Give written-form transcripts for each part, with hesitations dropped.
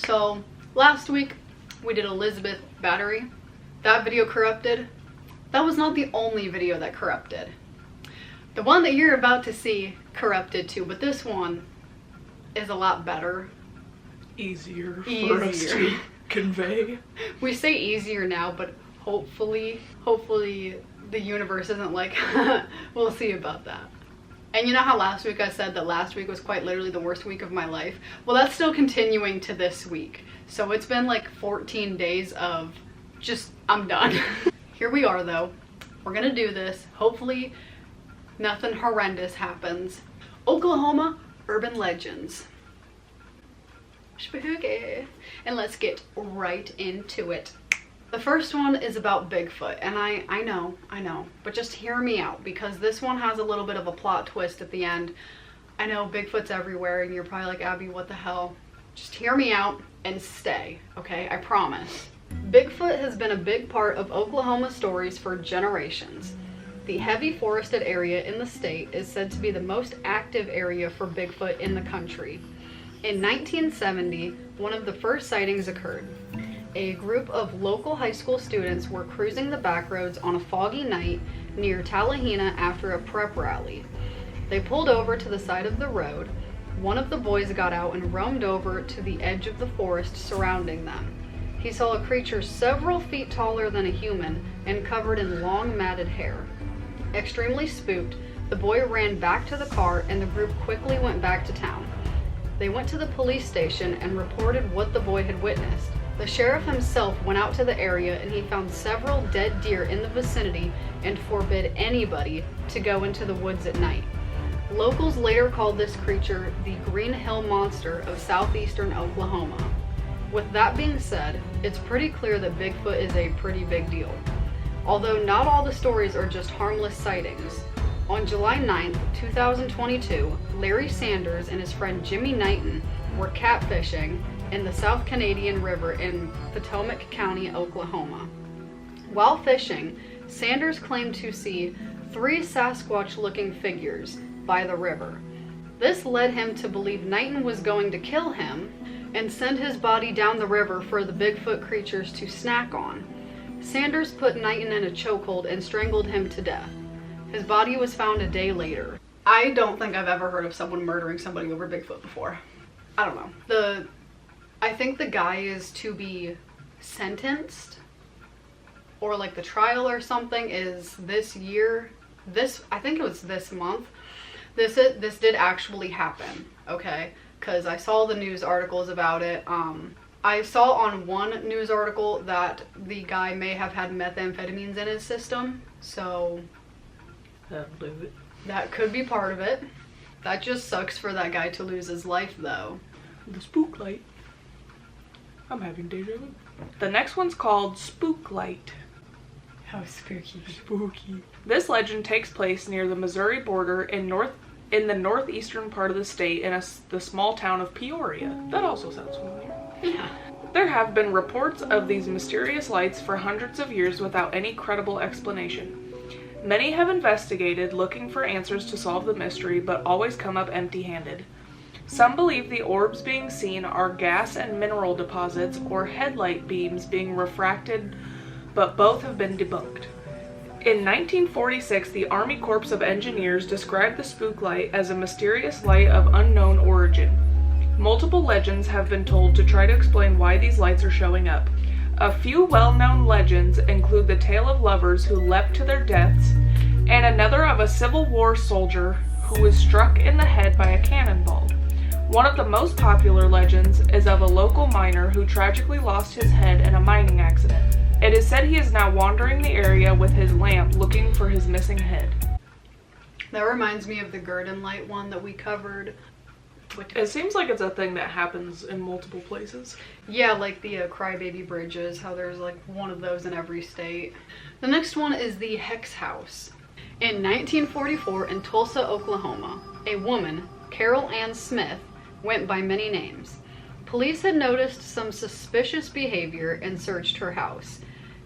So last week we did Elizabeth Battery. That video corrupted. That was not the only video that corrupted. The one that you're about to see corrupted too, but this one is a lot better. Easier for us to convey. We say easier now, but hopefully the universe isn't like, we'll see about that. And you know how last week I said that last week was quite literally the worst week of my life? Well, that's still continuing to this week. So it's been like 14 days of just, I'm done. Here we are though. We're gonna do this. Hopefully nothing horrendous happens. Oklahoma urban legends. Spooky. And let's get right into it. The first one is about Bigfoot, and I know, but just hear me out because this one has a little bit of a plot twist at the end. I know Bigfoot's everywhere and you're probably like, Abby, what the hell? Just hear me out and stay, okay? I promise. Bigfoot has been a big part of Oklahoma stories for generations. The heavy forested area in the state is said to be the most active area for Bigfoot in the country. In 1970, one of the first sightings occurred. A group of local high school students were cruising the back roads on a foggy night near Tallahena after a prep rally. They pulled over to the side of the road. One of the boys got out and roamed over to the edge of the forest surrounding them. He saw a creature several feet taller than a human and covered in long matted hair. Extremely spooked, the boy ran back to the car and the group quickly went back to town. They went to the police station and reported what the boy had witnessed. The sheriff himself went out to the area and he found several dead deer in the vicinity and forbid anybody to go into the woods at night. Locals later called this creature the Green Hill Monster of southeastern Oklahoma. With that being said, it's pretty clear that Bigfoot is a pretty big deal. Although not all the stories are just harmless sightings. On July 9th, 2022, Larry Sanders and his friend Jimmy Knighton were catfishing in the South Canadian River in Potomac County, Oklahoma. While fishing, Sanders claimed to see 3 Sasquatch-looking figures by the river. This led him to believe Knighton was going to kill him and send his body down the river for the Bigfoot creatures to snack on. Sanders put Knighton in a chokehold and strangled him to death. His body was found a day later. I don't think I've ever heard of someone murdering somebody over Bigfoot before. I don't know. I think the guy is to be sentenced, or like the trial or something is this year. I think it was this month. This did actually happen, okay? Because I saw the news articles about it. I saw on one news article that the guy may have had methamphetamines in his system, so that'll do it. That could be part of it. That just sucks for that guy to lose his life, though. The Spook Light. I'm having deja vu. The next one's called Spook Light. How spooky. Spooky. This legend takes place near the Missouri border in the northeastern part of the state in the small town of Peoria. That also sounds familiar. Yeah. There have been reports of these mysterious lights for hundreds of years without any credible explanation. Many have investigated, looking for answers to solve the mystery, but always come up empty-handed. Some believe the orbs being seen are gas and mineral deposits or headlight beams being refracted, but both have been debunked. In 1946, the Army Corps of Engineers described the spook light as a mysterious light of unknown origin. Multiple legends have been told to try to explain why these lights are showing up. A few well-known legends include the tale of lovers who leapt to their deaths, and another of a Civil War soldier who was struck in the head by a cannonball. One of the most popular legends is of a local miner who tragically lost his head in a mining accident. It is said he is now wandering the area with his lamp looking for his missing head. That reminds me of the Garden Light one that we covered. It seems like it's a thing that happens in multiple places. Yeah, like the Crybaby Bridges, how there's like one of those in every state. The next one is the Hex House. In 1944 in Tulsa, Oklahoma, a woman, Carol Ann Smith, went by many names. Police had noticed some suspicious behavior and searched her house.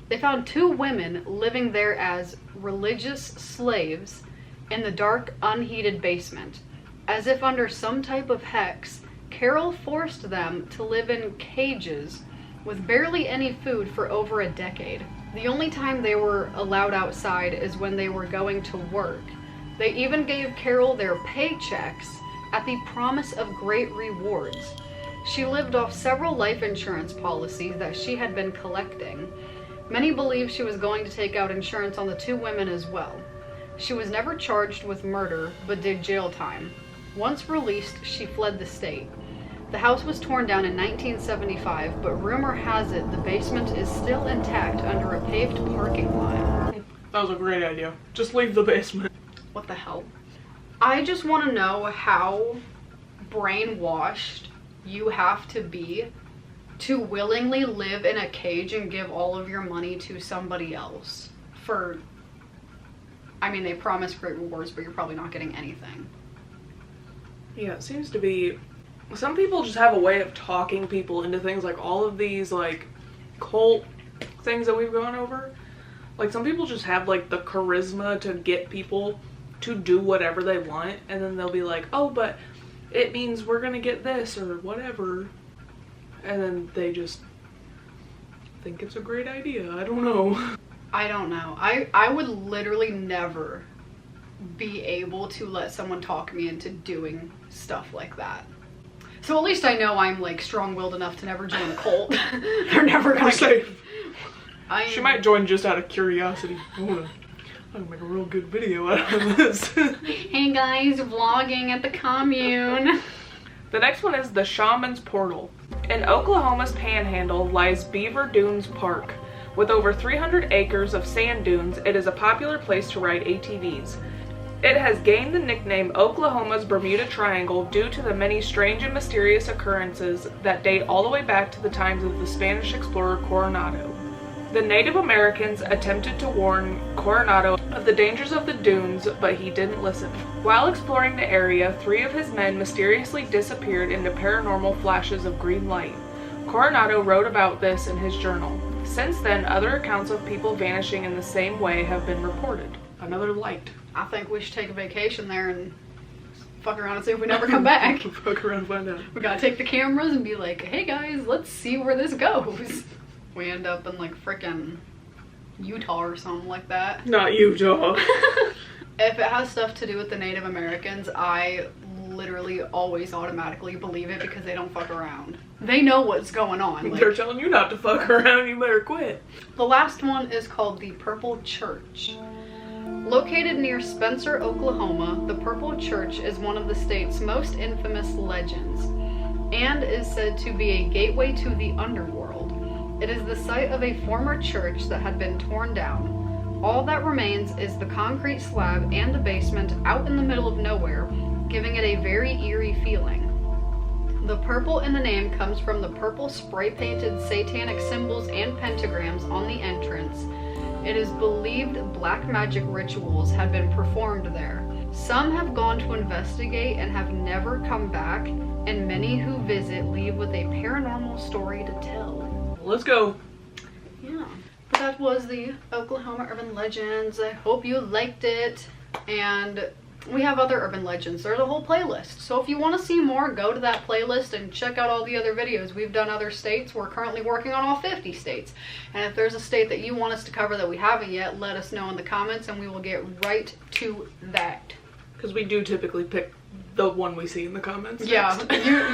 They found 2 women living there as religious slaves in the dark, unheated basement. As if under some type of hex, Carol forced them to live in cages with barely any food for over a decade. The only time they were allowed outside is when they were going to work. They even gave Carol their paychecks at the promise of great rewards. She lived off several life insurance policies that she had been collecting. Many believe she was going to take out insurance on the two women as well. She was never charged with murder, but did jail time. Once released, she fled the state. The house was torn down in 1975, but rumor has it the basement is still intact under a paved parking lot. That was a great idea. Just leave the basement. What the hell? I just want to know how brainwashed you have to be to willingly live in a cage and give all of your money to somebody else for, I mean, they promise great rewards, but you're probably not getting anything. Yeah, it seems to be, some people just have a way of talking people into things, like all of these like cult things that we've gone over. Like some people just have like the charisma to get people to do whatever they want, and then they'll be like, oh, but it means we're gonna get this or whatever, and then they just think it's a great idea. I don't know. I don't know. I would literally never be able to let someone talk me into doing stuff like that. So at least I know I'm like strong-willed enough to never join a cult. They're never gonna safe. She might join just out of curiosity. I'm gonna make a real good video out of this. Hey guys, vlogging at the commune. The next one is the Shaman's Portal. In Oklahoma's Panhandle lies Beaver Dunes Park. With over 300 acres of sand dunes, it is a popular place to ride ATVs. It has gained the nickname Oklahoma's Bermuda Triangle due to the many strange and mysterious occurrences that date all the way back to the times of the Spanish explorer Coronado. The Native Americans attempted to warn Coronado of the dangers of the dunes, but he didn't listen. While exploring the area, 3 of his men mysteriously disappeared into paranormal flashes of green light. Coronado wrote about this in his journal. Since then, other accounts of people vanishing in the same way have been reported. Another light. I think we should take a vacation there and fuck around and see if we never come back. Fuck around and find out. We gotta take the cameras and be like, hey guys, let's see where this goes. We end up in like frickin' Utah or something like that. Not Utah. If it has stuff to do with the Native Americans, I literally always automatically believe it because they don't fuck around. They know what's going on. They're telling you not to fuck around, you better quit. The last one is called the Purple Church. Located near Spencer, Oklahoma, the Purple Church is one of the state's most infamous legends and is said to be a gateway to the underworld. It is the site of a former church that had been torn down. All that remains is the concrete slab and a basement out in the middle of nowhere, giving it a very eerie feeling. The purple in the name comes from the purple spray-painted satanic symbols and pentagrams on the entrance. It is believed black magic rituals have been performed there. Some have gone to investigate and have never come back, and many who visit leave with a paranormal story to tell. Let's go. Yeah, but that was the Oklahoma Urban Legends. I hope you liked it, and we have other urban legends. There's a whole playlist, so if you want to see more, go to that playlist and check out all the other videos. We've done other states. We're currently working on all 50 states, and if there's a state that you want us to cover that we haven't yet, let us know in the comments and we will get right to that. Because we do typically pick the one we see in the comments. Yeah,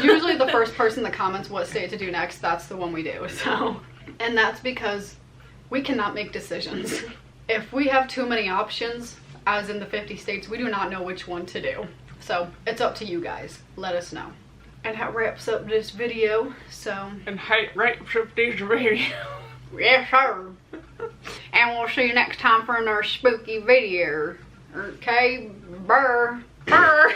usually the first person that comments what state to do next, that's the one we do. So, and that's because we cannot make decisions. If we have too many options, as in the 50 states, we do not know which one to do. So it's up to you guys. Let us know. And that wraps up this video. So, and wraps up this video. Yes, sir. And we'll see you next time for another spooky video. Okay, burr. Burr.